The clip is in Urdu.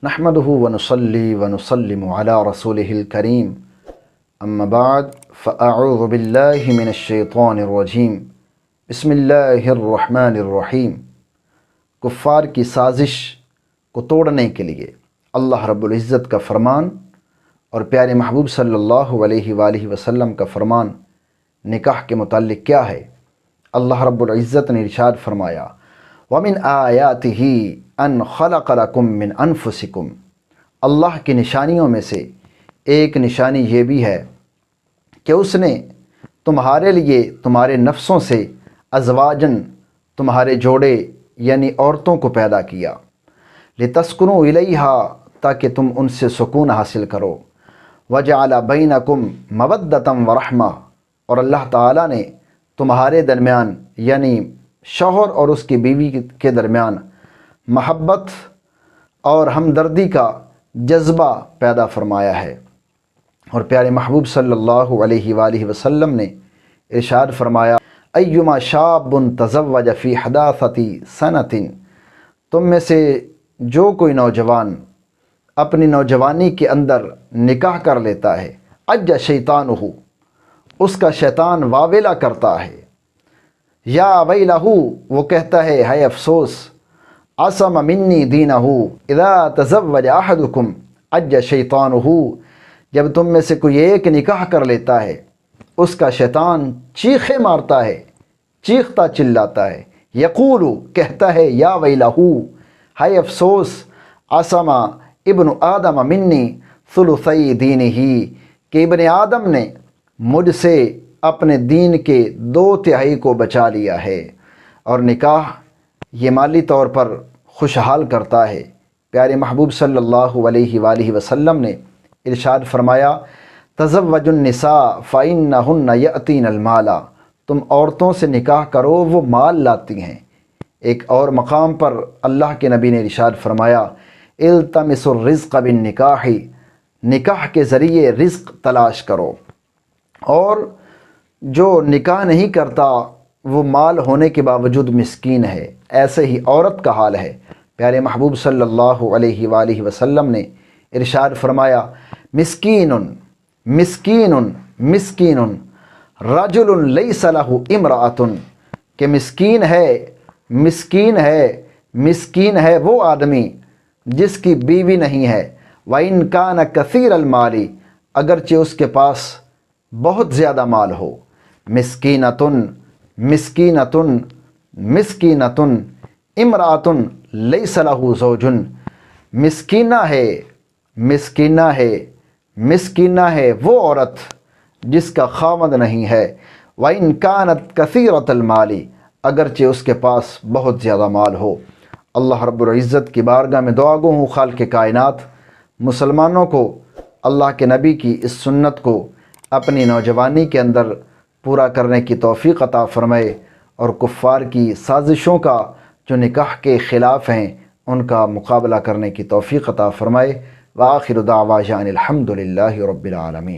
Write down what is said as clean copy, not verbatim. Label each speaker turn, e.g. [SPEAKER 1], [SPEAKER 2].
[SPEAKER 1] نحمده ونصلي ونسلم على رسوله الكريم اما بعد فاعوذ بالله من الشیطان الرجیم بسم اللہ الرحمن الرحیم۔ کفار کی سازش کو توڑنے کے لیے اللہ رب العزت کا فرمان اور پیارے محبوب صلی اللہ علیہ وآلہ وسلم کا فرمان نکاح کے متعلق کیا ہے؟ اللہ رب العزت نے ارشاد فرمایا وَمِنْ آیَاتِهِ أَنْ خَلَقَ لَكُم مِّنْ أَنفُسِكُم۔ اللہ کی نشانیوں میں سے ایک نشانی یہ بھی ہے کہ اس نے تمہارے لیے تمہارے نفسوں سے ازواجن تمہارے جوڑے یعنی عورتوں کو پیدا کیا، لِتَسْكُنُوا إِلَيْهَا تاکہ تم ان سے سکون حاصل کرو، وَجَعَلَ بَيْنَكُمْ مَوَدَّةً وَرَحْمَةً، اور اللہ تعالیٰ نے تمہارے درمیان یعنی شوہر اور اس کی بیوی کے درمیان محبت اور ہمدردی کا جذبہ پیدا فرمایا ہے۔ اور پیارے محبوب صلی اللہ علیہ وآلہ وسلم نے ارشاد فرمایا ایما شاب تزوج فی حداثۃ سنۃ، تم میں سے جو کوئی نوجوان اپنی نوجوانی کے اندر نکاح کر لیتا ہے، اج شیطانہ، اس کا شیطان واویلا کرتا ہے، یا ویلہ، وہ کہتا ہے افسوس، عصم منی دینہ اذا تزوج احدکم اج شیطانہ، جب تم میں سے کوئی ایک نکاح کر لیتا ہے اس کا شیطان چیخیں مارتا ہے، چیختا چلاتا ہے، یقول، کہتا ہے یا ویلہ، ہائے افسوس، عصم ابن آدم منی ثلثی دینہ، کہ ابن آدم نے مجھ سے اپنے دین کے 2/3 کو بچا لیا ہے۔ اور نکاح یہ مالی طور پر خوشحال کرتا ہے۔ پیارے محبوب صلی اللہ علیہ وآلہ وسلم نے ارشاد فرمایا تزوجوا النساء فإنہن یأتین المال، تم عورتوں سے نکاح کرو، وہ مال لاتی ہیں۔ ایک اور مقام پر اللہ کے نبی نے ارشاد فرمایا التمسوا الرزق بالنکاح، نکاح کے ذریعے رزق تلاش کرو۔ اور جو نکاح نہیں کرتا وہ مال ہونے کے باوجود مسکین ہے، ایسے ہی عورت کا حال ہے۔ پیارے محبوب صلی اللہ علیہ وآلہ وسلم نے ارشاد فرمایا مسکین مسکین مسکین رجل لیس لہ امرأۃ، کہ مسکین ہے، مسکین ہے، مسکین ہے وہ آدمی جس کی بیوی نہیں ہے، وَإِنْ كَانَ كَثِيرَ الْمَالِ، اگرچہ اس کے پاس بہت زیادہ مال ہو، مسکینتن مسکینتن مسکینتن امرأۃ لیس لہ زوج، مسکینہ ہے، مسکینہ ہے، مسکینہ ہے وہ عورت جس کا خاوند نہیں ہے، وَإِنْ كَانَتْ كَثِيرَةَ الْمَالِ، اگرچہ اس کے پاس بہت زیادہ مال ہو۔ اللہ رب العزت کی بارگاہ میں دعا گو ہوں خالق کائنات مسلمانوں کو اللہ کے نبی کی اس سنت کو اپنی نوجوانی کے اندر پورا کرنے کی توفیق عطا فرمائے، اور کفار کی سازشوں کا جو نکاح کے خلاف ہیں ان کا مقابلہ کرنے کی توفیق عطا فرمائے۔ وآخر دعوانا الحمد للہ رب العالمین۔